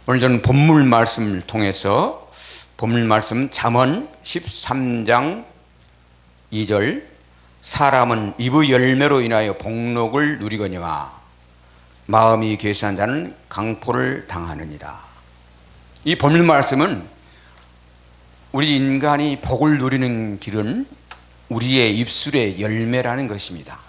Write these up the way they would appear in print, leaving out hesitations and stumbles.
오늘 저는 본문 말씀을 통해서 본문 말씀 잠언 13장 2절 사람은 입의 열매로 인하여 복록을 누리거니와 마음이 괴수한 자는 강포를 당하느니라. 이 본문 말씀은 우리 인간이 복을 누리는 길은 우리의 입술의 열매라는 것입니다.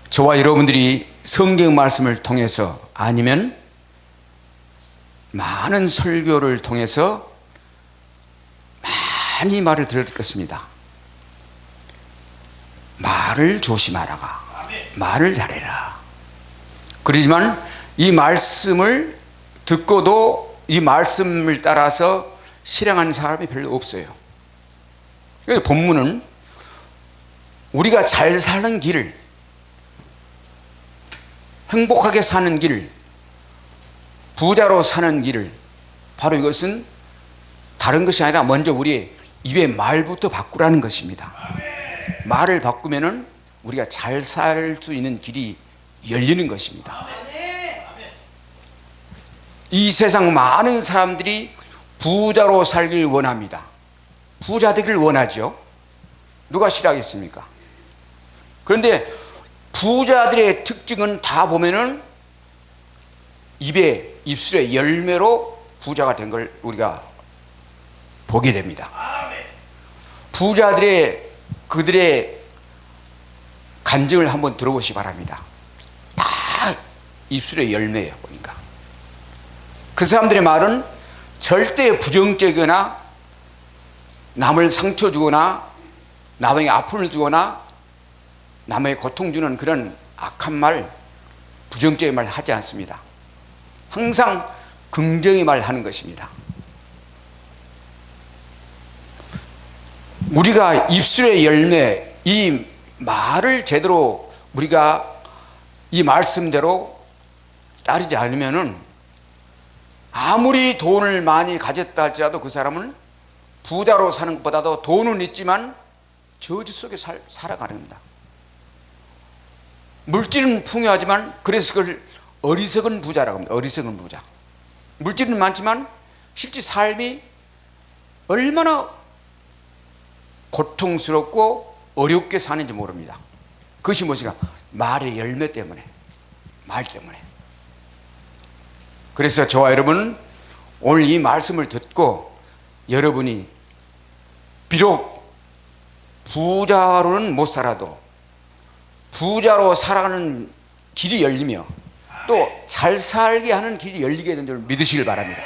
저와 여러분들이 성경 말씀을 통해서 아니면 많은 설교를 통해서 많이 말을 들었겠습니다. 말을 조심하라가, 말을 잘해라. 그러지만 이 말씀을 듣고도 이 말씀을 따라서 실행하는 사람이 별로 없어요. 그래서 본문은 우리가 잘 사는 길, 행복하게 사는 길, 부자로 사는 길, 바로 이것은 다른 것이 아니라 먼저 우리의 입의 말부터 바꾸라는 것입니다. 말을 바꾸면은 우리가 잘 살 수 있는 길이 열리는 것입니다. 이 세상 많은 사람들이 부자로 살길 원합니다. 부자 되길 원하죠. 누가 싫어하겠습니까? 그런데 부자들의 특징은 다 보면은 입술의 열매로 부자가 된 걸 우리가 보게 됩니다. 그들의 간증을 한번 들어보시기 바랍니다. 다 입술의 열매예요. 보니까 그 사람들의 말은 절대 부정적이거나 남을 상처 주거나 남에게 아픔을 주거나 남에게 고통 주는 그런 악한 말, 부정적인 말 하지 않습니다. 항상 긍정의 말 하는 것입니다. 우리가 입술의 열매, 이 말을 제대로 우리가 이 말씀대로 따르지 않으면은 아무리 돈을 많이 가졌다 할지라도 그 사람은 부자로 사는 것보다도 돈은 있지만 저주 속에 살아가는 겁니다. 물질은 풍요하지만 그래서 그걸 어리석은 부자라고 합니다. 어리석은 부자. 물질은 많지만 실제 삶이 얼마나 고통스럽고 어렵게 사는지 모릅니다. 그것이 무엇인가? 말의 열매 때문에, 말 때문에. 그래서 저와 여러분은 오늘 이 말씀을 듣고 여러분이 비록 부자로는 못 살아도 부자로 살아가는 길이 열리며 또 잘 살게 하는 길이 열리게 된 줄 믿으시길 바랍니다.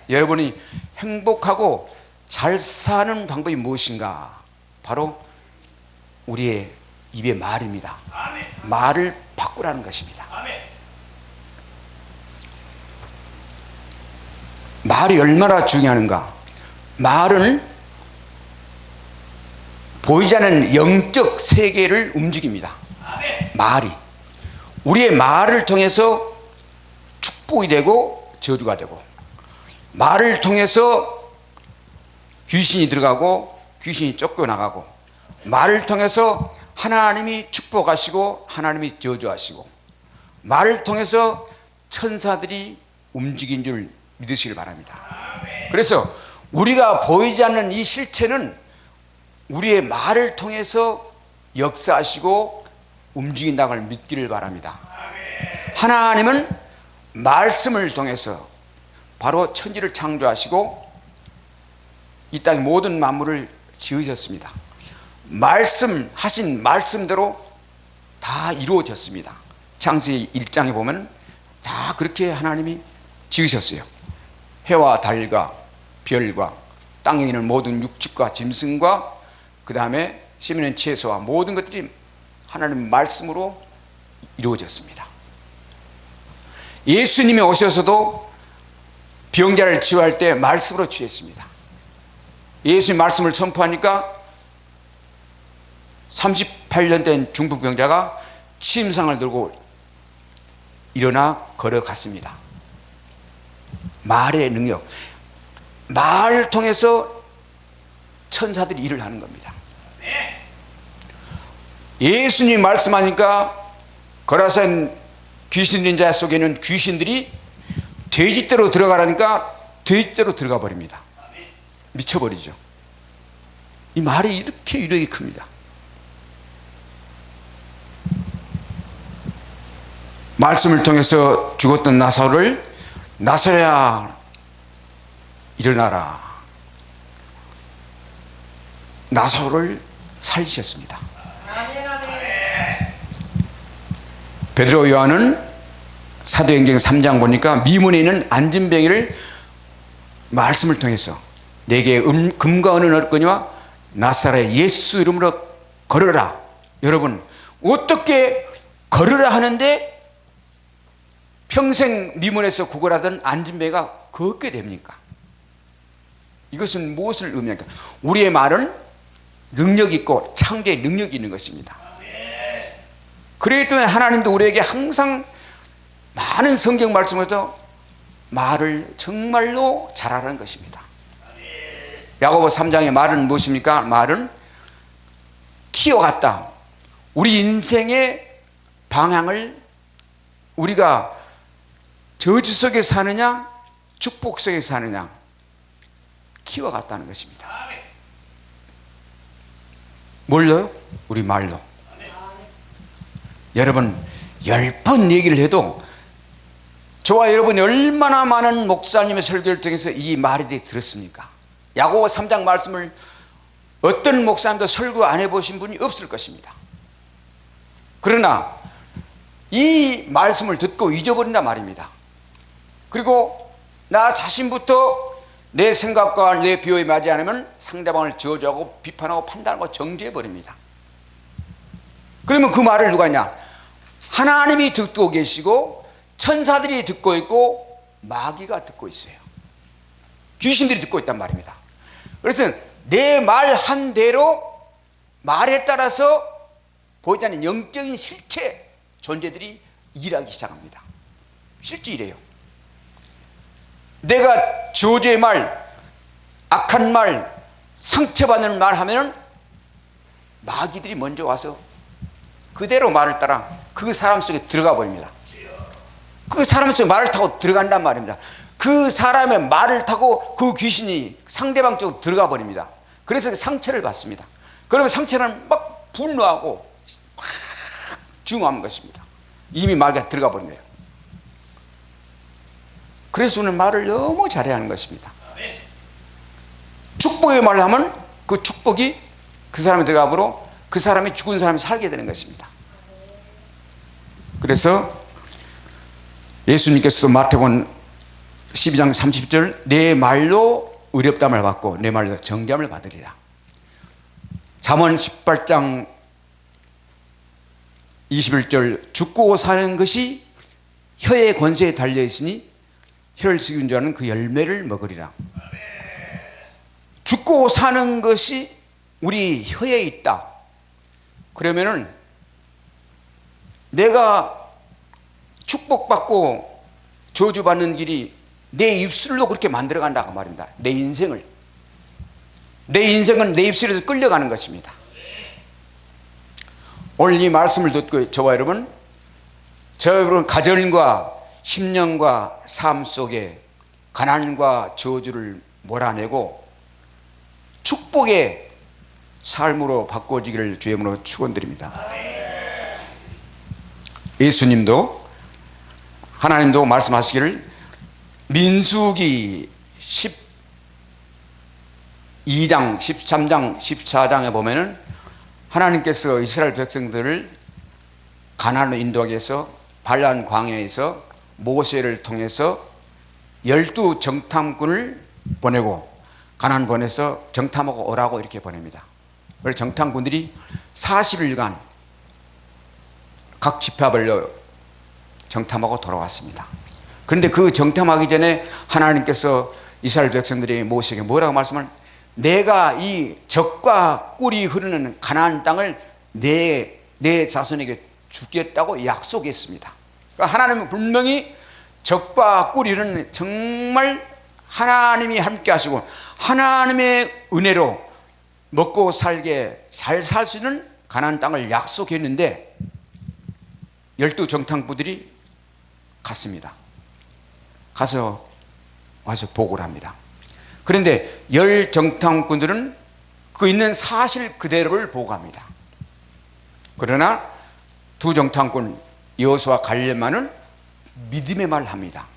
여러분이 행복하고 잘 사는 방법이 무엇인가? 바로 우리의 입의 말입니다. 말을 바꾸라는 것입니다. 말이 얼마나 중요한가? 말은 보이지 않는 영적 세계를 움직입니다. 말이 우리의 말을 통해서 축복이 되고 저주가 되고, 말을 통해서 귀신이 들어가고 귀신이 쫓겨나가고, 말을 통해서 하나님이 축복하시고 하나님이 저주하시고, 말을 통해서 천사들이 움직인 줄 믿으시길 바랍니다. 그래서 우리가 보이지 않는 이 실체는 우리의 말을 통해서 역사하시고 움직인다는 걸 믿기를 바랍니다. 하나님은 말씀을 통해서 바로 천지를 창조하시고 이 땅의 모든 만물을 지으셨습니다. 말씀하신 말씀대로 다 이루어졌습니다. 창세기 1장에 보면 다 그렇게 하나님이 지으셨어요. 해와 달과 별과 땅에 있는 모든 육축과 짐승과 그 다음에 심는 채소와 모든 것들이 하나님 말씀으로 이루어졌습니다. 예수님이 오셔서도 병자를 치유할 때 말씀으로 치유했습니다. 예수님 말씀을 선포하니까 38년 된 중풍병자가 침상을 들고 일어나 걸어갔습니다. 말의 능력, 말을 통해서 천사들이 일을 하는 겁니다. 예수님이 말씀하니까 거라산 귀신 들린 자 속에는 귀신들이 돼지떼로 들어가라니까 돼지떼로 들어가 버립니다. 미쳐버리죠. 이 말이 이렇게 위력이 큽니다. 말씀을 통해서 죽었던 나사로를 나사로야 일어나라. 나사로를 살리셨습니다. 베드로 요한은 사도행전 3장 보니까 미문에 있는 안진뱅이를 말씀을 통해서 내게 금과 은을 얻거니와 나사렛 예수 이름으로 걸어라. 여러분 어떻게 걸으라 하는데 평생 미문에서 구걸하던 안진뱅이가 걷게 됩니까? 이것은 무엇을 의미합니까? 우리의 말은 능력이 있고 창조의 능력이 있는 것입니다. 그렇기 때문에 하나님도 우리에게 항상 많은 성경 말씀에서 말을 정말로 잘하라는 것입니다. 야고보 3장의 말은 무엇입니까? 말은 키워갔다. 우리 인생의 방향을 우리가 저주 속에 사느냐 축복 속에 사느냐 키워갔다는 것입니다. 뭘로요? 우리 말로. 여러분 10번 얘기를 해도 저와 여러분이 얼마나 많은 목사님의 설교를 통해서 이 말에 대해 들었습니까? 야고보 3장 말씀을 어떤 목사님도 설교 안 해보신 분이 없을 것입니다. 그러나 이 말씀을 듣고 잊어버린단 말입니다. 그리고 나 자신부터 내 생각과 내 비호에 맞지 않으면 상대방을 저주하고 비판하고 판단하고 정죄해버립니다. 그러면 그 말을 누가 했냐? 하나님이 듣고 계시고 천사들이 듣고 있고 마귀가 듣고 있어요. 귀신들이 듣고 있단 말입니다. 그래서 내 말 한 대로 말에 따라서 보이지 않는 영적인 실체 존재들이 일하기 시작합니다. 실제 이래요. 내가 저주의 말, 악한 말, 상처받는 말 하면은 마귀들이 먼저 와서 그대로 말을 따라 그 사람 속에 들어가 버립니다. 그 사람 속에 말을 타고 들어간단 말입니다. 그 사람의 말을 타고 그 귀신이 상대방 쪽으로 들어가 버립니다. 그래서 상처를 받습니다. 그러면 상처는 막 분노하고 막 증오하는 것입니다. 이미 마귀가 들어가 버린 거예요. 그래서 오늘 말을 너무 잘해야 하는 것입니다. 축복의 말을 하면 그 축복이 그 사람에 들어가므로 그 사람이 죽은 사람이 살게 되는 것입니다. 그래서 예수님께서도 마태복음 12장 30절 내 말로 의롭다함을 받고 내 말로 정죄함을 받으리라. 잠언 18장 21절 죽고 사는 것이 혀의 권세에 달려있으니 혀를 죽인 자는 그 열매를 먹으리라. 죽고 사는 것이 우리 혀에 있다. 그러면은 내가 축복받고 저주받는 길이 내 입술로 그렇게 만들어간다고 말입니다. 내 인생은 내 입술에서 끌려가는 것입니다. 오늘 이 말씀을 듣고 저와 여러분 가정과 심령과 삶 속에 가난과 저주를 몰아내고 축복의 삶으로 바꿔지기를 주의 이름으로 축원드립니다. 예수님도 하나님도 말씀하시기를 민수기 12장, 13장, 14장에 보면은 하나님께서 이스라엘 백성들을 가나안으로 인도하기 위해서 발란 광야에서 모세를 통해서 12 정탐꾼을 보내고 가나안 보내서 정탐하고 오라고 이렇게 보냅니다. 그래서 정탐꾼들이 40일간 각 지파별로 정탐하고 돌아왔습니다. 그런데 그 정탐하기 전에 하나님께서 이스라엘 백성들이 모세에게 뭐라고 말씀을 내가 이 적과 꿀이 흐르는 가나안 땅을 내 자손에게 주겠다고 약속했습니다. 그러니까 하나님은 분명히 적과 꿀이 흐르는 정말 하나님이 함께 하시고 하나님의 은혜로 먹고 살게 잘 살 수 있는 가나안 땅을 약속했는데 12 정탐꾼들이 갔습니다. 가서 와서 보고를 합니다. 그런데 열 정탐꾼들은 그 있는 사실 그대로를 보고합니다. 그러나 두 정탐꾼 여호수아 갈렙만은 믿음의 말을 합니다.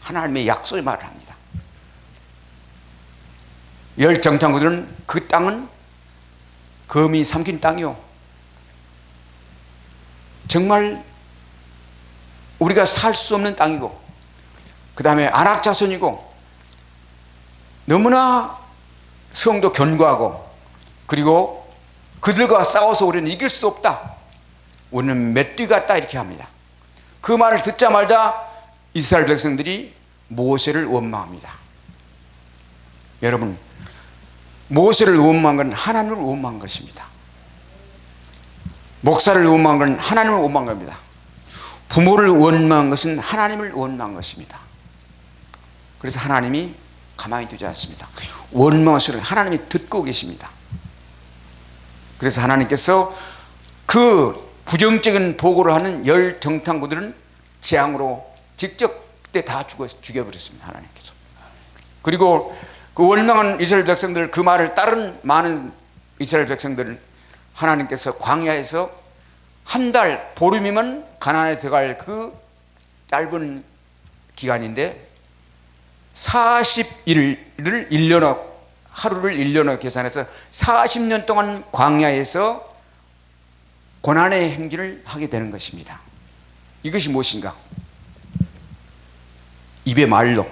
하나님의 약속의 말을 합니다. 열 정탐꾼들은 그 땅은 거미 삼킨 땅이요, 정말 우리가 살 수 없는 땅이고, 그 다음에 안악 자손이고, 너무나 성도 견고하고, 그리고 그들과 싸워서 우리는 이길 수도 없다, 우리는 맷뒤 같다, 이렇게 합니다. 그 말을 듣자마자 이스라엘 백성들이 모세를 원망합니다. 여러분, 모세를 원망한 건 하나님을 원망한 것입니다. 목사를 원망한 건 하나님을 원망한 겁니다. 부모를 원망한 것은 하나님을 원망한 것입니다. 그래서 하나님이 가만히 두지 않습니다. 원망의 소리를 하나님이 듣고 계십니다. 그래서 하나님께서 그 부정적인 보고를 하는 열 정탐꾼들은 재앙으로 직접 그때 다 죽여버렸습니다. 하나님께서. 그리고 그 원망한 이스라엘 백성들, 그 말을 따른 많은 이스라엘 백성들을 하나님께서 광야에서 한 달, 보름이면 가나안에 들어갈 그 짧은 기간인데 40일을 1년어, 하루를 1년어 계산해서 40년 동안 광야에서 고난의 행진을 하게 되는 것입니다. 이것이 무엇인가? 입의 말로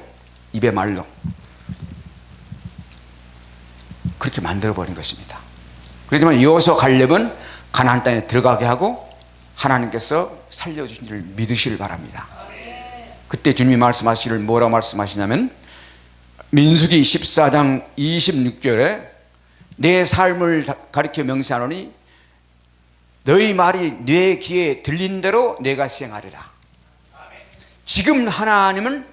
그렇게 만들어버린 것입니다. 그렇지만 여호수아 갈렙은 가나안 땅에 들어가게 하고 하나님께서 살려주시기를 믿으시길 바랍니다. 그때 주님이 말씀하시기를 뭐라고 말씀하시냐면 민수기 14장 26절에 내 삶을 가리켜 명시하노니 너희 말이 내 귀에 들린 대로 내가 시행하리라. 지금 하나님은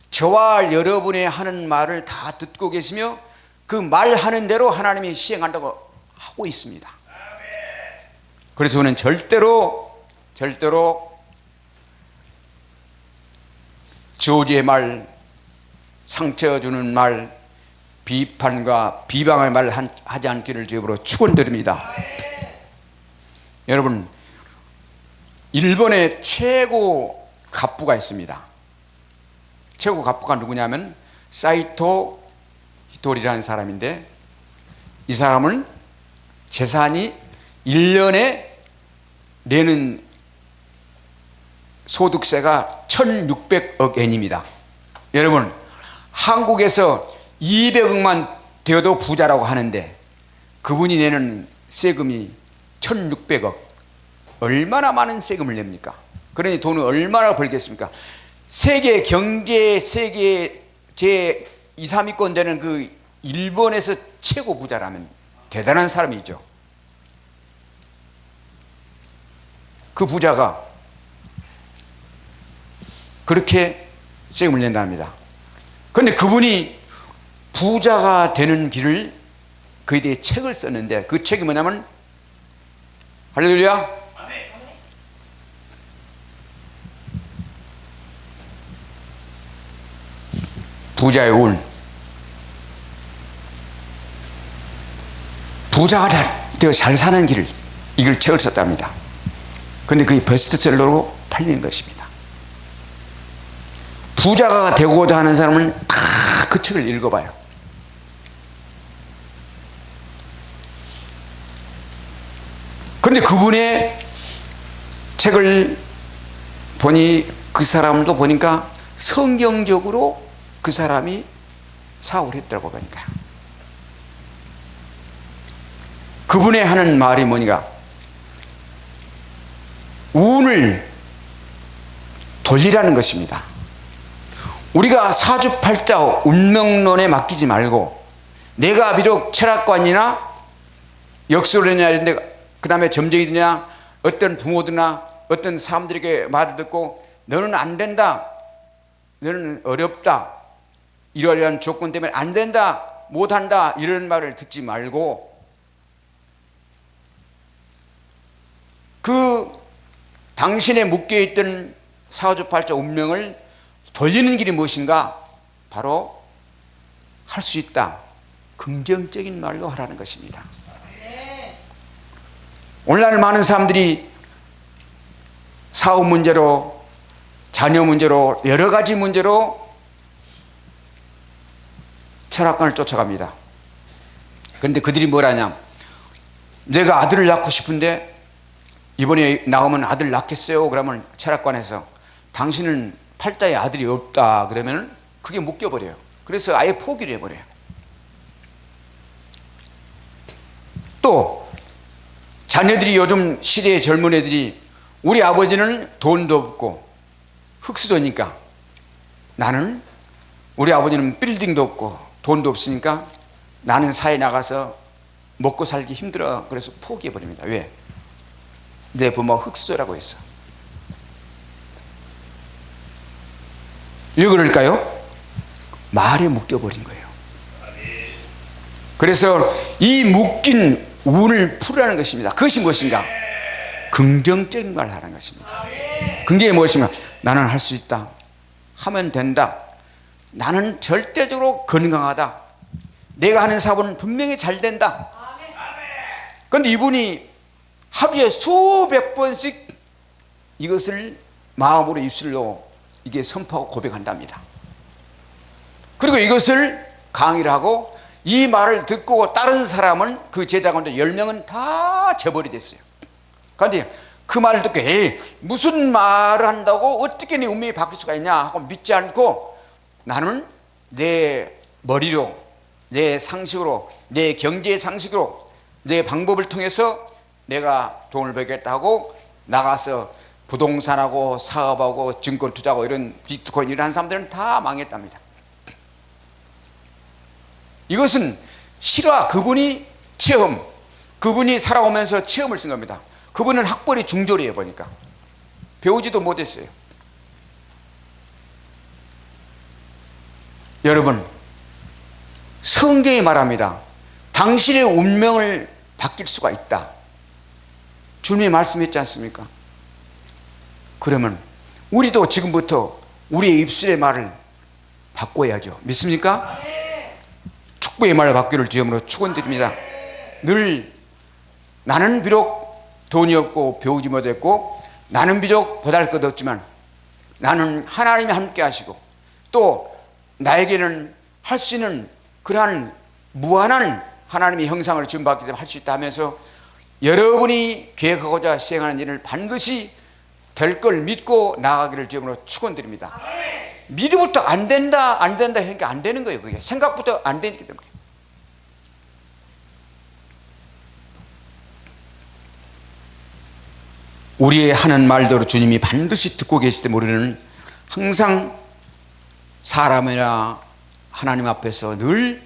저와 여러분의 하는 말을 다 듣고 계시며 그 말하는 대로 하나님이 시행한다고 하고 있습니다. 그래서 우리는 절대로 저주의 말, 상처 주는 말, 비판과 비방의 말 하지 않기를 주님으로 축원드립니다. 여러분, 일본의 최고 갑부가 있습니다. 최고 갑부가 누구냐면 사이토 히토리라는 사람인데, 이 사람은 재산이 1년에 내는 소득세가 1600억 엔입니다. 여러분, 한국에서 200억만 되어도 부자라고 하는데 그분이 내는 세금이 1600억, 얼마나 많은 세금을 냅니까? 그러니 돈을 얼마나 벌겠습니까? 세계 경제, 세계 제 2, 3위권 되는 그 일본에서 최고 부자라면 대단한 사람이죠. 그 부자가 그렇게 세금을 낸답니다. 그런데 그분이 부자가 되는 길을, 그에 대해 책을 썼는데 그 책이 뭐냐면, 할렐루야, 부자의 운, 부자가 되어 잘 사는 길을, 이걸 책을 썼답니다. 그런데 그게 베스트셀러로 팔리는 것입니다. 부자가 되고자 하는 사람은 다 그 책을 읽어봐요. 그런데 그분의 책을 보니 그 사람도 보니까 성경적으로 그 사람이 사고를 했더라고 보니까. 그분의 하는 말이 뭐니까, 운을 돌리라는 것입니다. 우리가 사주팔자 운명론에 맡기지 말고, 내가 비록 철학관이나 역술이냐 이런데 그 다음에 점쟁이들이나 어떤 부모들이나 어떤 사람들에게 말을 듣고 너는 안 된다, 너는 어렵다, 이러이러한 조건 때문에 안 된다, 못한다, 이런 말을 듣지 말고 그 당신의 묶여있던 사주팔자 운명을 돌리는 길이 무엇인가? 바로 할 수 있다. 긍정적인 말로 하라는 것입니다. 오늘날 많은 사람들이 사업 문제로, 자녀 문제로, 여러 가지 문제로 철학관을 쫓아갑니다. 그런데 그들이 뭘 하냐? 내가 아들을 낳고 싶은데 이번에 나오면 아들 낳겠어요? 그러면 철학관에서 당신은 팔자에 아들이 없다 그러면 그게 묶여버려요. 그래서 아예 포기를 해버려요. 또 자녀들이, 요즘 시대의 젊은 애들이 우리 아버지는 돈도 없고 흙수저니까, 나는, 우리 아버지는 빌딩도 없고 돈도 없으니까 나는 사회에 나가서 먹고 살기 힘들어. 그래서 포기해버립니다. 왜? 내 부모가 흙수저라고 했어. 왜 그럴까요? 말에 묶여버린 거예요. 그래서 이 묶인 운을 풀으라는 것입니다. 그것이 무엇인가? 긍정적인 말을 하라는 것입니다. 긍정이 무엇이냐? 나는 할 수 있다. 하면 된다. 나는 절대적으로 건강하다. 내가 하는 사업은 분명히 잘 된다. 그런데 이분이 하루에 수백 번씩 이것을 마음으로, 입술로 이게 선포하고 고백한답니다. 그리고 이것을 강의를 하고 이 말을 듣고 다른 사람은, 그 제자 가운데 10명은 다 재벌이 됐어요. 그런데 그 말을 듣고 에이 무슨 말을 한다고 어떻게 내 운명이 바뀔 수가 있냐 하고 믿지 않고, 나는 내 머리로, 내 상식으로, 내 경제 상식으로, 내 방법을 통해서 내가 돈을 벌겠다 하고 나가서 부동산하고 사업하고 증권 투자하고 이런 비트코인 이런 사람들은 다 망했답니다. 이것은 실화, 그분이 체험, 그분이 살아오면서 체험을 쓴 겁니다. 그분은 학벌이 중졸이에요. 보니까 배우지도 못했어요. 여러분, 성경이 말합니다. 당신의 운명을 바뀔 수가 있다. 주님이 말씀했지 않습니까? 그러면 우리도 지금부터 우리의 입술의 말을 바꿔야죠. 믿습니까? 축복의 말을 바뀌를 주님으로 축원드립니다. 늘 나는 비록 돈이 없고 배우지 못했고, 나는 비록 보잘것없지만 나는 하나님이 함께 하시고, 또 나에게는 할 수 있는 그러한 무한한 하나님의 형상을 지음받기 때문에 할 수 있다 하면서 여러분이 계획하고자 시행하는 일을 반드시 될 걸 믿고 나아가기를 주님으로 축원드립니다. 미리부터 안 된다 하니까 안 되는 거예요. 그게 생각부터 안 되기 때문에. 우리의 하는 말대로 주님이 반드시 듣고 계시기 때문에 우리는 항상 사람이나 하나님 앞에서 늘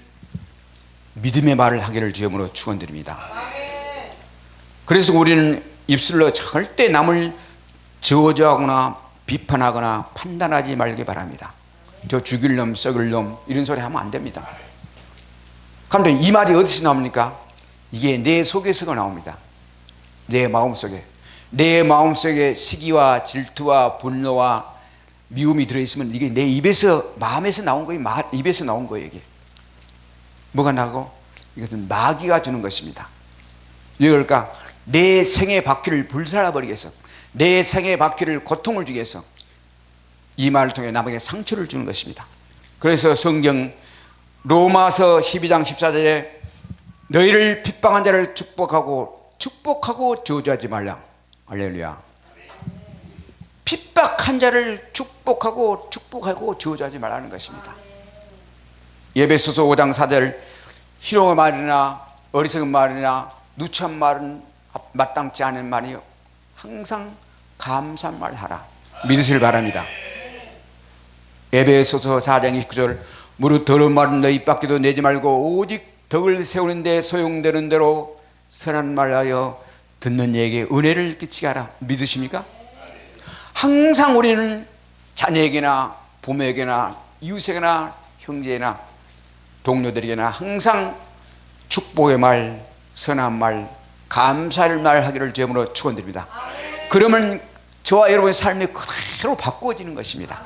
믿음의 말을 하기를 주님으로 축원드립니다. 그래서 우리는 입술로 절대 남을 저주하거나 비판하거나 판단하지 말기 바랍니다. 저 죽일 놈, 썩을 놈 이런 소리 하면 안 됩니다. 그런데 이 말이 어디서 나옵니까? 이게 내 속에서 나옵니다. 내 마음속에. 내 마음속에 시기와 질투와 분노와 미움이 들어있으면 이게 내 입에서, 마음에서 나온 거예요. 입에서 나온 거예요. 이게 뭐가 나고? 이것은 마귀가 주는 것입니다. 왜 그럴까? 내 생의 바퀴를 불살라버리기 위해서, 내 생의 바퀴를 고통을 주기 위해서 이 말을 통해 남에게 상처를 주는 것입니다. 그래서 성경 로마서 12장 14절에 너희를 핍박한 자를 축복하고 저주하지 말라. 할렐루야. 핍박한 자를 축복하고 저주하지 말라는 것입니다. 에베소서 5장 4절 희롱의 말이나 어리석은 말이나 누추한 말은 마땅치 않은 말이요 항상 감사한 말 하라. 믿으시길 바랍니다. 에베소서 4장 29절 무릇 더러운 말은 너희 입 밖에도 내지 말고 오직 덕을 세우는 데 소용되는 대로 선한 말하여 듣는 이에게 은혜를 끼치게 하라. 믿으십니까? 항상 우리는 자녀에게나 부모에게나 이웃에게나 형제나 동료들에게나 항상 축복의 말, 선한 말, 감사의 말 하기를 주님으로 축원드립니다. 그러면 저와 여러분의 삶이 그대로 바꾸어지는 것입니다.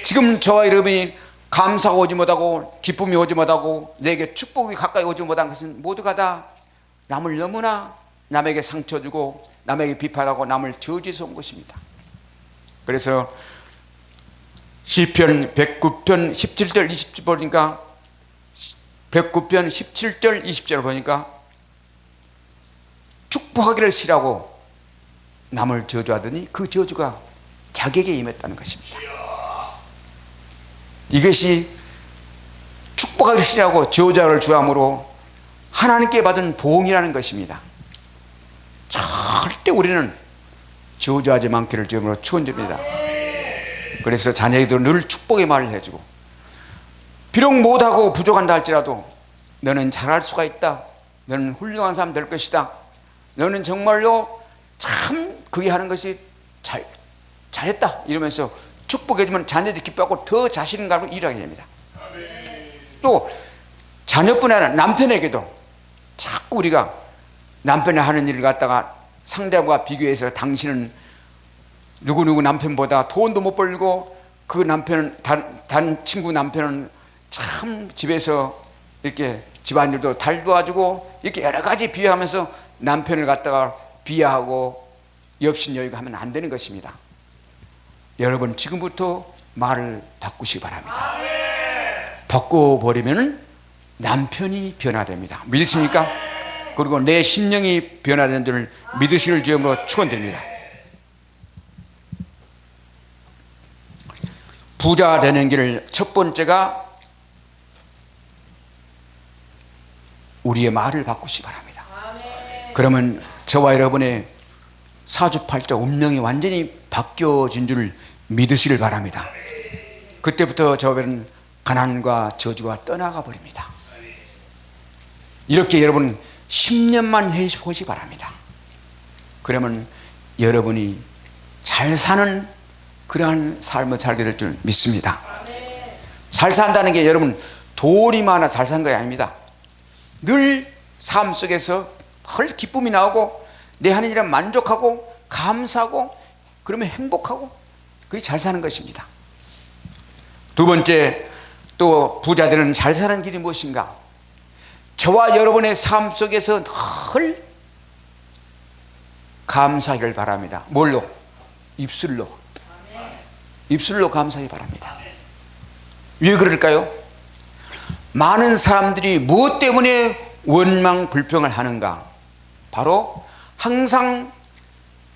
지금 저와 여러분이 감사가 오지 못하고 기쁨이 오지 못하고 내게 축복이 가까이 오지 못한 것은 모두가 다 남을 너무나 남에게 상처 주고 남에게 비판하고 남을 저주해서 온 것입니다. 그래서 시편 109편 17절 20절 보니까 109편 17절 20절 보니까 축복하기를 싫어하고 남을 저주하더니 그 저주가 자기에게 임했다는 것입니다. 이것이 축복하기를 싫어하고 저주를 주함으로 하나님께 받은 보응이라는 것입니다. 절대 우리는 저주하지 않기를 주님으로 축원드립니다. 그래서 자녀에게도 늘 축복의 말을 해주고, 비록 못하고 부족한다 할지라도 너는 잘할 수가 있다, 너는 훌륭한 사람 될 것이다, 너는 정말로 참 그게 하는 것이 잘했다 이러면서 축복해주면 자녀들이 기뻐하고 더 자신감으로 일하게 됩니다. 또 자녀뿐 아니라 남편에게도 자꾸 우리가 남편이 하는 일을 갖다가 상대방과 비교해서 당신은 누구누구 남편보다 돈도 못 벌고 그 남편은 다른 친구 남편은 참 집에서 이렇게 집안일도 잘 도와주고 이렇게 여러 가지 비하하면서 남편을 갖다가 비하하고 여신여의고 하면 안 되는 것입니다. 여러분 지금부터 말을 바꾸시기 바랍니다. 바꿔버리면 남편이 변화됩니다. 믿으십니까? 그리고 내 심령이 변화된 줄 믿으실 주님으로 축원드립니다. 부자 되는 길 첫 번째가 우리의 말을 바꾸시기 바랍니다. 그러면 저와 여러분의 사주팔자 운명이 완전히 바뀌어진 줄 믿으시길 바랍니다. 그때부터 저는 가난과 저주가 떠나가 버립니다. 이렇게 여러분 10년만 해보시기 바랍니다. 그러면 여러분이 잘 사는 그러한 삶을 살게 될 줄 믿습니다. 잘 산다는 게 여러분 돈이 많아 잘 산 거 아닙니다. 늘 삶 속에서 헐 기쁨이 나오고 내 하는 일에 만족하고 감사하고 그러면 행복하고 그게 잘 사는 것입니다. 두 번째, 또 부자 되는 잘 사는 길이 무엇인가? 저와 여러분의 삶 속에서 늘 감사하기를 바랍니다. 뭘로? 입술로. 입술로 감사하기 바랍니다. 왜 그럴까요? 많은 사람들이 무엇 때문에 원망 불평을 하는가? 바로 항상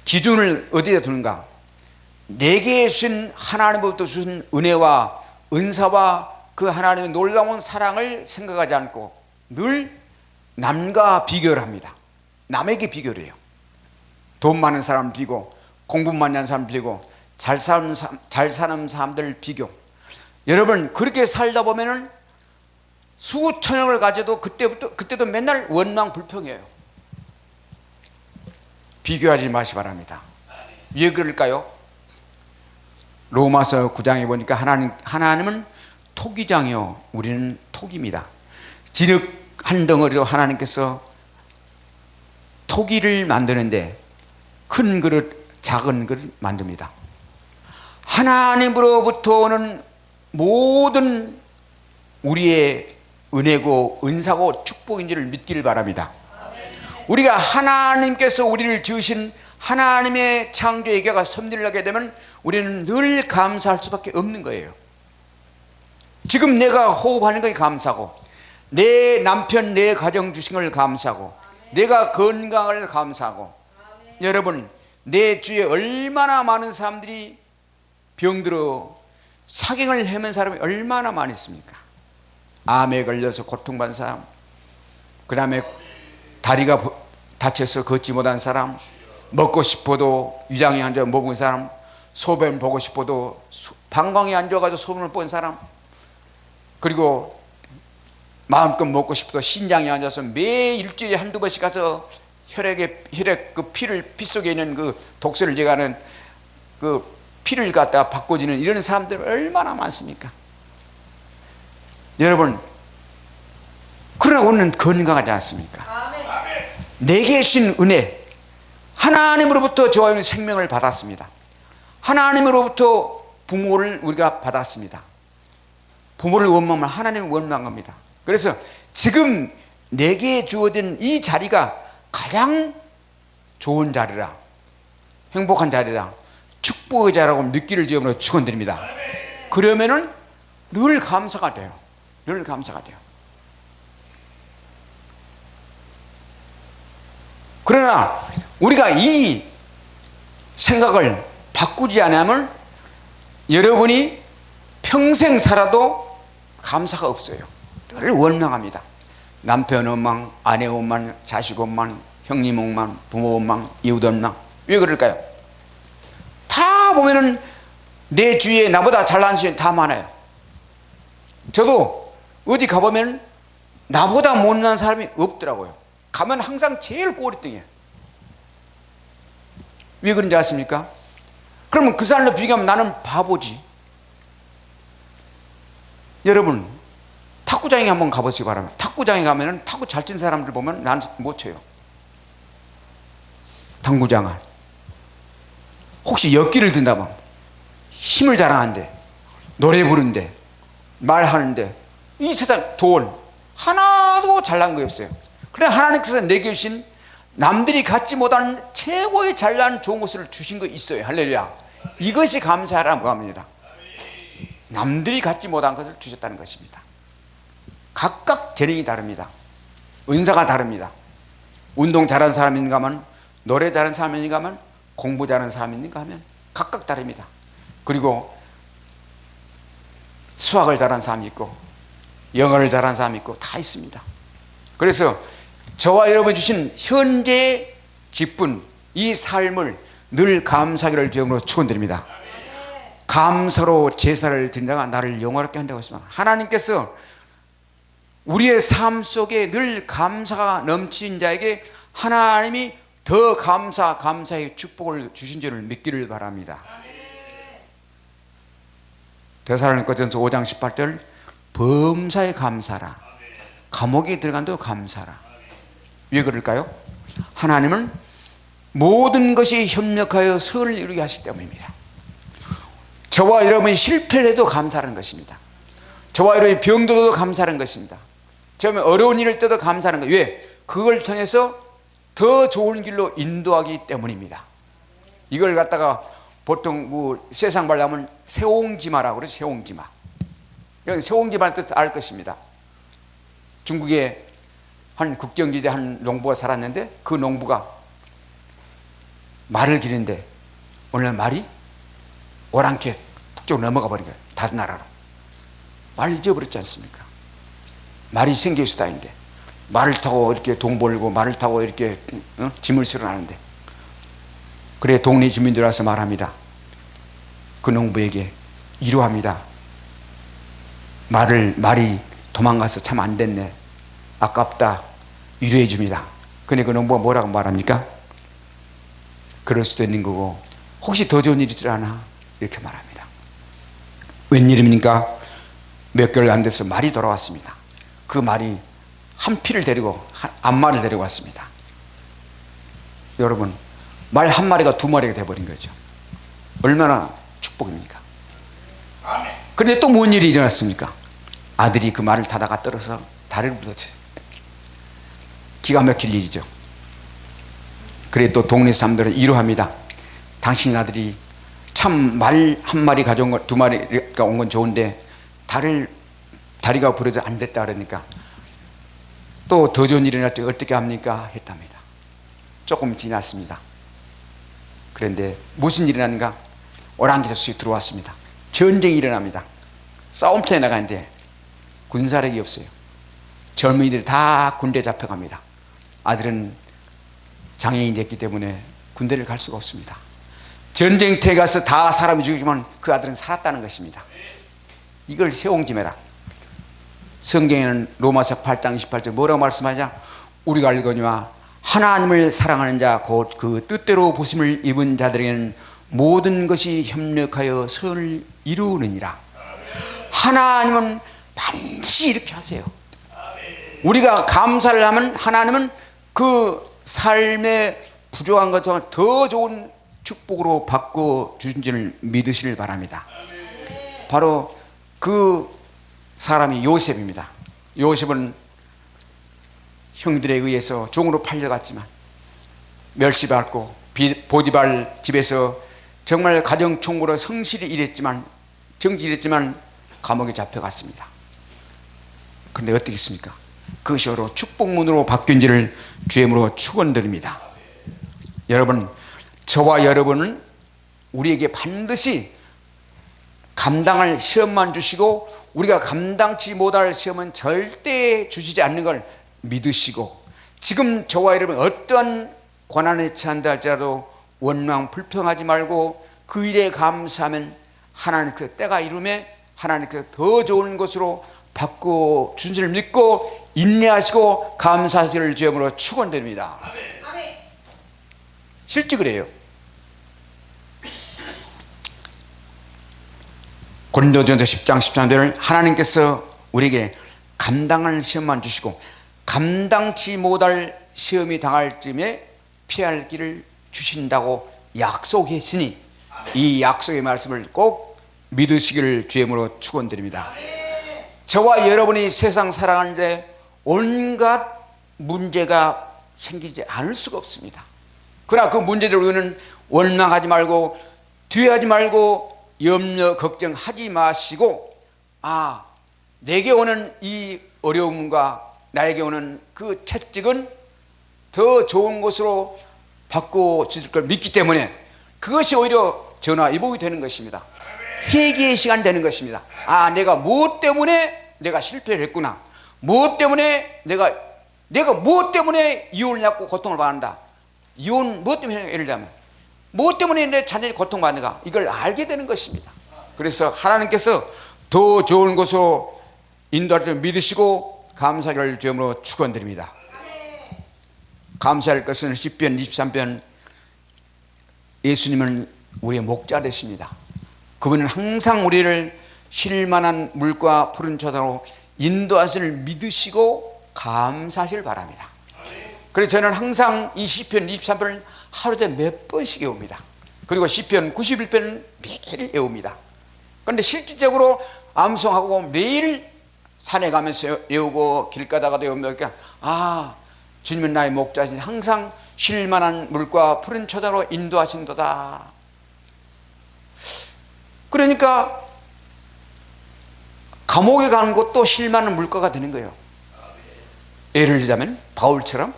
기준을 어디에 두는가? 내게 주신 하나님으로부터 주신 은혜와 은사와 그 하나님의 놀라운 사랑을 생각하지 않고 늘 남과 비교를 합니다. 남에게 비교를 해요. 돈 많은 사람 비교, 공부 많이 하는 사람 비교, 잘 사는 사람들 비교. 여러분 그렇게 살다 보면은 수천억을 가져도 그때도 맨날 원망 불평이에요. 비교하지 마시기 바랍니다. 왜 그럴까요? 로마서 9장에 보니까 하나님은 토기장이요 우리는 토기입니다. 진흙 한 덩어리로 하나님께서 토기를 만드는데 큰 그릇 작은 그릇 만듭니다. 하나님으로부터 오는 모든 우리의 은혜고 은사고 축복인 줄을 믿기를 바랍니다. 우리가 하나님께서 우리를 지으신 하나님의 창조의 계가 섭리를 하게 되면 우리는 늘 감사할 수밖에 없는 거예요. 지금 내가 호흡하는 것이 감사고, 내 남편 내 가정 주신 걸 감사하고, 내가 건강을 감사하고, 여러분 내 주위에 얼마나 많은 사람들이 병들어 사경을 헤맨 사람이 얼마나 많이 있습니까? 암에 걸려서 고통받는 사람, 그 다음에 다리가 다쳐서 걷지 못한 사람, 먹고 싶어도 위장에 앉아 먹은 사람, 소변 보고 싶어도 방광에 앉아가지고 소변을 본 사람, 그리고 마음껏 먹고 싶어도 신장에 앉아서 매 일주일에 한두 번씩 가서 혈액 그 피 속에 있는 그 독소를 제거하는 그 피를 갖다가 바꿔주는 이런 사람들 얼마나 많습니까? 여러분 그러나 우리는 건강하지 않습니까? 내게 주신 은혜, 하나님으로부터 저와 여러분이 생명을 받았습니다. 하나님으로부터 부모를 우리가 받았습니다. 부모를 원망하면 하나님을 원망한 겁니다. 그래서 지금 내게 주어진 이 자리가 가장 좋은 자리라, 행복한 자리라, 축복의 자리라고 느끼를 지으므로 축원드립니다. 그러면은 늘 감사가 돼요. 늘 감사가 돼요. 그러나 우리가 이 생각을 바꾸지 않으면 여러분이 평생 살아도 감사가 없어요. 늘 원망합니다. 남편 원망, 아내 원망, 자식 원망, 형님 원망, 부모 원망, 이웃 원망. 왜 그럴까요? 다 보면은 내 주위에 나보다 잘난 사람이 다 많아요. 저도 어디 가보면 나보다 못난 사람이 없더라고요. 가면 항상 제일 꼬리등이에요. 왜 그런지 아십니까? 그러면 그 사람과 비교하면 나는 바보지. 여러분, 탁구장에 한번 가보시기 바랍니다. 탁구장에 가면 탁구 잘 친 사람들 보면 난 못 쳐요. 당구장은 혹시 역기를 든다면 힘을 자랑하는데, 노래 부르는데, 말하는데, 이 세상 돈 하나도 잘난 거 없어요. 그래 하나님께서 내게 주신 남들이 갖지 못하는 최고의 잘난 좋은 것을 주신 거 있어요. 할렐루야. 이것이 감사라고 합니다. 남들이 갖지 못한 것을 주셨다는 것입니다. 각각 재능이 다릅니다. 은사가 다릅니다. 운동 잘하는 사람인가 하면, 노래 잘하는 사람인가 하면, 공부 잘하는 사람인가 하면 각각 다릅니다. 그리고 수학을 잘하는 사람이 있고 영어를 잘하는 사람이 있고 다 있습니다. 그래서 저와 여러분이 주신 현재의 기쁜 이 삶을 늘 감사하기를 주님으로 축원드립니다. 감사로 제사를 드린 자가 나를 영화롭게 한다고 했습니다. 하나님께서 우리의 삶 속에 늘 감사가 넘치는 자에게 하나님이 더 감사의 축복을 주신 줄을 믿기를 바랍니다. 데살로니가전서 5장 18절 범사에 감사라, 감옥에 들어간도 감사라. 왜 그럴까요? 하나님은 모든 것이 협력하여 선을 이루게 하시기 때문입니다. 저와 여러분이 실패를 해도 감사하는 것입니다. 저와 여러분이 병들어도 감사하는 것입니다. 처음에 어려운 일을 때도 감사하는 거예요. 왜? 그걸 통해서 더 좋은 길로 인도하기 때문입니다. 이걸 갖다가 보통 그 세상 말로 하면 세옹지마라고 그러죠. 세옹지마. 이건 세옹지마는 뜻 알 것입니다. 중국에 한 국경지대 한 농부가 살았는데 그 농부가 말을 기르는데 오늘 말이 오랑캐 북쪽으로 넘어가 버린 거예요. 다른 나라로. 말을 잊어버렸지 않습니까? 말이 생계의 수단인데 말을 타고 이렇게 돈 벌고 말을 타고 이렇게 짐을 실어 나는데, 그래 동네 주민들 와서 말합니다. 그 농부에게 위로합니다. 말이 도망가서 참 안 됐네, 아깝다, 위로해 줍니다. 근데 그 농부가 뭐라고 말합니까? 그럴 수도 있는 거고 혹시 더 좋은 일이 있지 않아? 이렇게 말합니다. 웬일입니까? 몇 개월 안 돼서 말이 돌아왔습니다. 그 말이 한 피를 데리고 암말을 데리고 왔습니다. 여러분, 말 한 마리가 두 마리가 돼버린 거죠. 얼마나 축복입니까? 그런데 또 뭔 일이 일어났습니까? 아들이 그 말을 타다가 떨어서 다리를 부러졌어요. 기가 막힐 일이죠. 그래 또 동네 사람들은 위로합니다. 당신 아들이 참 말 한 마리 가져온 거, 두 마리가 온 건 좋은데 다리가 부러져 안 됐다 그러니까 또 더 좋은 일이 일어날 때 어떻게 합니까? 했답니다. 조금 지났습니다. 그런데 무슨 일이 일어났는가? 오랑캐들이 들어왔습니다. 전쟁이 일어납니다. 싸움터에 나가는데 군사력이 없어요. 젊은이들이 다 군대 잡혀갑니다. 아들은 장애인이 됐기 때문에 군대를 갈 수가 없습니다. 전쟁터에 가서 다 사람이 죽이지만 그 아들은 살았다는 것입니다. 이걸 세옹지매라. 성경에는 로마서 8장 28절 뭐라고 말씀하냐? 우리가 알거니와 하나님을 사랑하는 자 곧 그 뜻대로 부심을 입은 자들에게는 모든 것이 협력하여 선을 이루느니라. 하나님은 반드시 이렇게 하세요. 우리가 감사를 하면 하나님은 그 삶의 부족한 것보다 더 좋은 축복으로 바꿔 주신 줄 믿으시길 바랍니다. 바로 그 사람이 요셉입니다. 요셉은 형들에 의해서 종으로 팔려갔지만 멸시받고 보디발 집에서 정말 가정총무로 성실히 일했지만 정직했지만 감옥에 잡혀갔습니다. 그런데 어떻겠습니까? 그것이 바로 축복문으로 바뀐지를 주임으로 축원드립니다. 여러분, 저와 여러분은 우리에게 반드시 감당할 시험만 주시고 우리가 감당치 못할 시험은 절대 주시지 않는 걸 믿으시고, 지금 저와 여러분 어떠한 고난에 처한다 할지라도 원망 불평하지 말고 그 일에 감사하면 하나님께서 때가 이름에 하나님께서 더 좋은 것으로 바꿔 주신 줄 믿고 인내하시고 감사하시기를 주님으로 축원드립니다. 실제 그래요. 고린도전서 10장 13절을 하나님께서 우리에게 감당할 시험만 주시고 감당치 못할 시험이 당할 쯤에 피할 길을 주신다고 약속했으니 이 약속의 말씀을 꼭 믿으시기를 주님으로 축원드립니다. 저와 여러분이 세상 살아가는데 온갖 문제가 생기지 않을 수가 없습니다. 그러나 그 문제를 우리는 원망하지 말고 두려워하지 말고 염려 걱정하지 마시고, 내게 오는 이 어려움과 나에게 오는 그 채찍은 더 좋은 것으로 바꿔 주실 걸 믿기 때문에 그것이 오히려 전화위복이 되는 것입니다. 회개의 시간이 되는 것입니다. 내가 무엇 때문에 내가 실패를 했구나. 무엇 때문에 내가 무엇 때문에 이혼을 했고 고통을 받는다. 이혼 무엇 때문에, 예를 들면 무엇 때문에 내 자녀이 고통받는가, 이걸 알게 되는 것입니다. 그래서 하나님께서 더 좋은 것으로 인도할 줄 믿으시고 감사를 주님으로 축원드립니다. 감사할 것은 시편 23편, 예수님은 우리의 목자 되십니다. 그분은 항상 우리를 쉴만한 물과 푸른 초다로 인도하시를 믿으시고 감사하시길 바랍니다. 그래서 저는 항상 이 시편 23편을 하루에 몇 번씩 외웁니다. 그리고 시편 91편은 매일 외웁니다. 그런데 실질적으로 암송하고 매일 산에 가면서 외우고 길 가다가도 외우니까 주님은 나의 목자신, 항상 쉴만한 물과 푸른 초다로 인도하신도다. 그러니까 감옥에 가는 것도 쉴만한 물가가 되는 거예요. 예를 들자면 바울처럼,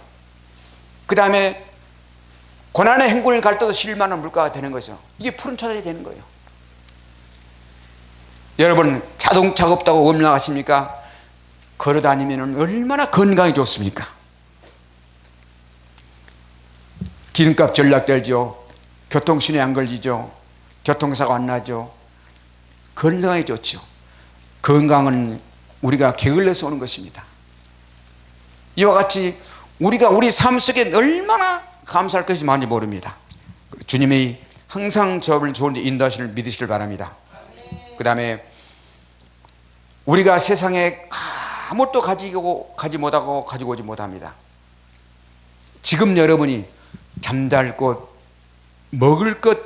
그 다음에 고난의 행군을 갈 때도 쉴만한 물가가 되는 거죠. 이게 푸른 초다이 되는 거예요. 여러분, 자동차가 없다고 원망하십니까? 걸어다니면 얼마나 건강이 좋습니까? 기름값 전락되죠. 교통신호에 안 걸리죠. 교통사고 안 나죠. 건강이 좋죠. 건강은 우리가 게을러서 오는 것입니다. 이와 같이 우리가 우리 삶 속에 얼마나 감사할 것이 많은지 모릅니다. 주님이 항상 저를 좋은 데 인도하시는 믿으시길 바랍니다. 그 다음에 우리가 세상에 아무것도 가지 못하고 가지고 오지 못합니다. 지금 여러분이 잠잘 곳, 먹을 것,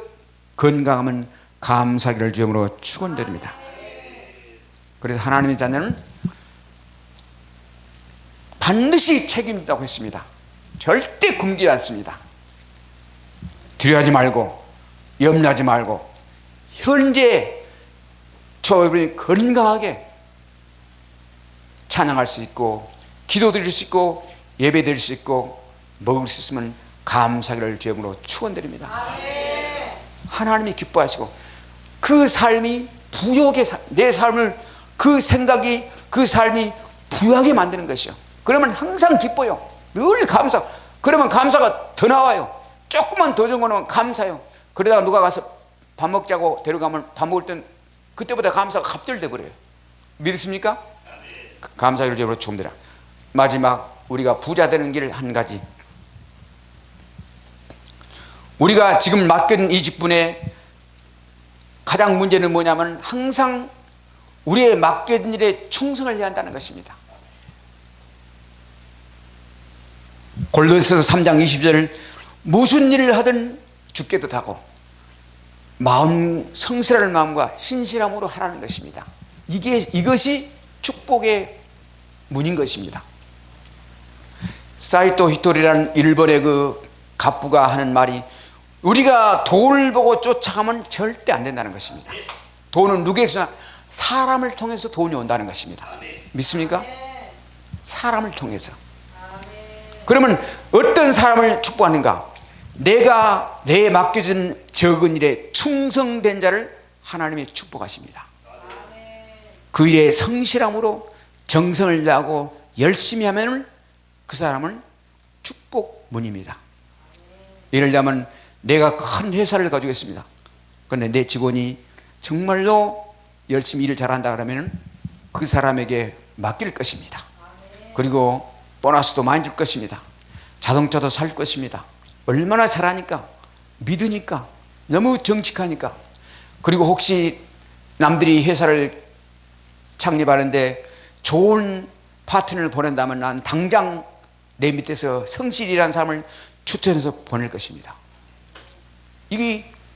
건강하면 감사하기를 주님으로 축원드립니다. 그래서 하나님의 자녀는 반드시 책임진다고 했습니다. 절대 굶지 않습니다. 두려워하지 말고 염려하지 말고 현재 저희들이 건강하게 찬양할 수 있고 기도 드릴 수 있고 예배 드릴 수 있고 먹을 수 있으면 감사기를 주님으로 축원드립니다. 하나님이 기뻐하시고 그 삶이 부욕의 내 삶을 그 생각이 그 삶이 부유하게 만드는 것이요. 그러면 항상 기뻐요. 늘 감사. 그러면 감사가 더 나와요. 조금만 더 적어놓으면 감사요. 그러다가 누가 가서 밥 먹자고 데려가면 밥 먹을 땐 그때보다 감사가 갑절돼 버려요. 믿으십니까? 감사를 주님으로 축원드려. 마지막 우리가 부자 되는 길 한 가지. 우리가 지금 맡긴 이 직분에 가장 문제는 뭐냐면 항상 우리의 맡겨진 일에 충성을 해야 한다는 것입니다. 골로새서 3장 20절 무슨 일을 하든 주께 뜻하고 마음, 성실한 마음과 신실함으로 하라는 것입니다. 이것이 축복의 문인 것입니다. 사이토 히토리라는 일본의 그 갑부가 하는 말이, 우리가 돈을 보고 쫓아가면 절대 안 된다는 것입니다. 돈은 누구에게서? 사람을 통해서 돈이 온다는 것입니다. 믿습니까? 사람을 통해서. 그러면 어떤 사람을 축복하는가? 내가 내 맡겨진 적은 일에 충성된 자를 하나님이 축복하십니다. 그 일에 성실함으로 정성을 다하고 열심히 하면 그 사람은 축복문입니다. 예를 들자면 내가 큰 회사를 가지고 있습니다. 그런데 내 직원이 정말로 열심히 일을 잘한다 그러면 그 사람에게 맡길 것입니다. 그리고 보너스도 많이 줄 것입니다. 자동차도 살 것입니다. 얼마나 잘하니까, 믿으니까, 너무 정직하니까. 그리고 혹시 남들이 회사를 창립하는데 좋은 파트너를 보낸다면 난 당장 내 밑에서 성실이라는 사람을 추천해서 보낼 것입니다.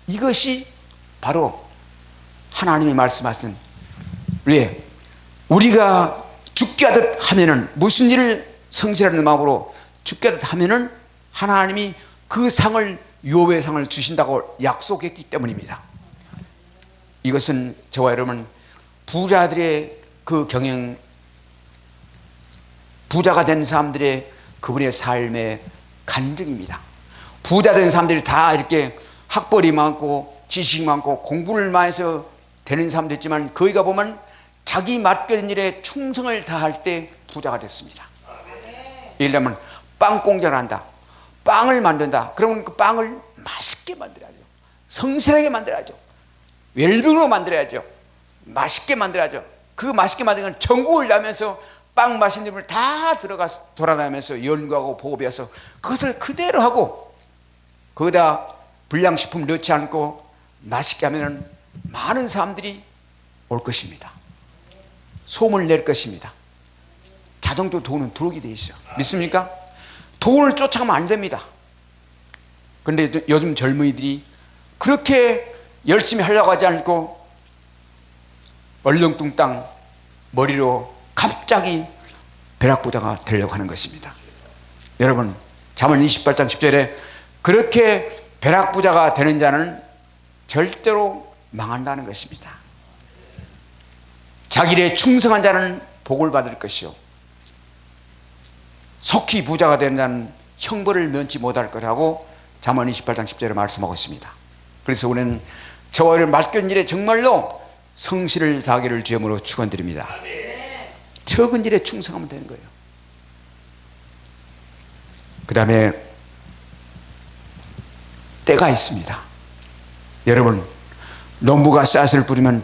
이것이 바로 하나님이 말씀하신, 왜? 우리가 죽게 하듯 하면은, 무슨 일을 성실하는 마음으로 죽게 하듯 하면은 하나님이 그 상을, 유업의 상을 주신다고 약속했기 때문입니다. 이것은 저와 여러분 부자들의 그 경영, 부자가 된 사람들의 그분의 삶의 간증입니다. 부자 된 사람들이 다 이렇게 학벌이 많고 지식이 많고 공부를 많이 해서 되는 사람도 있지만, 거기가 보면 자기 맡겨진 일에 충성을 다할 때 부자가 됐습니다. 예를 들면 빵 공장을 한다, 빵을 만든다. 그러면 그 빵을 맛있게 만들어야죠. 성실하게 만들어야죠. 웰빙으로 만들어야죠. 맛있게 만들어야죠. 그 맛있게 만든 건 전국을 다니면서 빵 맛있는 집을 다 들어가서 돌아다니면서 연구하고 보고배워서 그것을 그대로 하고, 거기다 불량식품 넣지 않고 맛있게 하면 많은 사람들이 올 것입니다. 소문을 낼 것입니다. 자동적으로 돈은 들어오게 돼 있어요. 믿습니까? 돈을 쫓아가면 안 됩니다. 그런데 요즘 젊은이들이 그렇게 열심히 하려고 하지 않고 얼렁뚱땅 머리로 갑자기 벼락부자가 되려고 하는 것입니다. 여러분, 잠언 28장 10절에 그렇게 벼락부자가 되는 자는 절대로 망한다는 것입니다. 자기 일에 충성한 자는 복을 받을 것이요, 속히 부자가 되는 자는 형벌을 면치 못할 거라고 잠언 28장 10절에 말씀하고 있습니다. 그래서 우리는 저와 여러분 맡겨진 일에 정말로 성실을 다하기를 주님으로 축원드립니다. 적은 일에 충성하면 되는 거예요. 그 다음에 때가 있습니다. 여러분, 농부가 씨앗을 뿌리면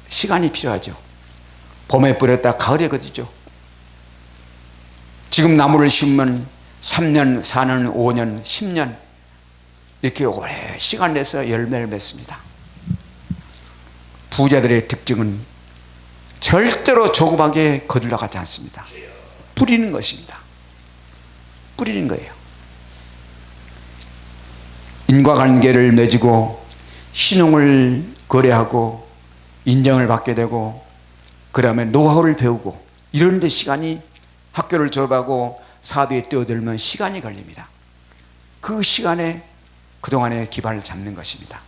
시간이 필요하죠. 봄에 뿌렸다 가을에 거두죠. 지금 나무를 심으면 3년, 4년, 5년, 10년 이렇게 오래 시간 내서 열매를 맺습니다. 부자들의 특징은 절대로 조그맣게 거둘러 가지 않습니다. 뿌리는 것입니다. 뿌리는 거예요. 인과관계를 맺고 신용을 거래하고 인정을 받게 되고, 그 다음에 노하우를 배우고, 이런 데 시간이, 학교를 졸업하고 사업에 뛰어들면 시간이 걸립니다. 그 시간에 그동안의 기반을 잡는 것입니다.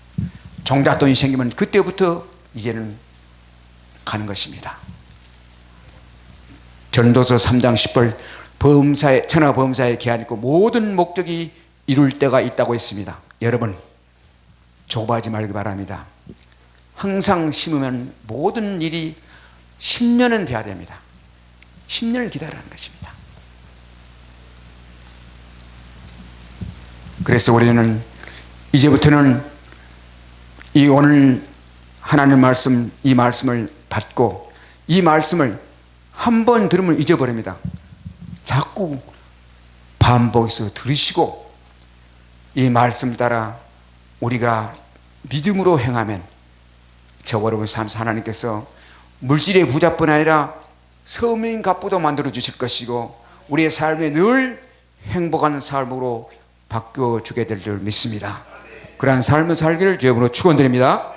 종잣돈이 생기면 그때부터 이제는 가는 것입니다. 전도서 3장 10절, 범사에, 천하 범사에 계한 있고 모든 목적이 이룰 때가 있다고 했습니다. 여러분, 좁아하지 말기 바랍니다. 항상 심으면 모든 일이 10년은 돼야 됩니다. 10년을 기다리는 것입니다. 그래서 우리는 이제부터는 이 오늘 하나님 말씀, 이 말씀을 받고 이 말씀을 한 번 들으면 잊어버립니다. 자꾸 반복해서 들으시고 이 말씀 따라 우리가 믿음으로 행하면 저와 여러분 삶에서 하나님께서 물질의 부자뿐 아니라 서민 갑부도 만들어 주실 것이고 우리의 삶에 늘 행복한 삶으로 바뀌어 주게 될 줄 믿습니다. 그러한 삶을 살기를 주의 이름으로 축원드립니다.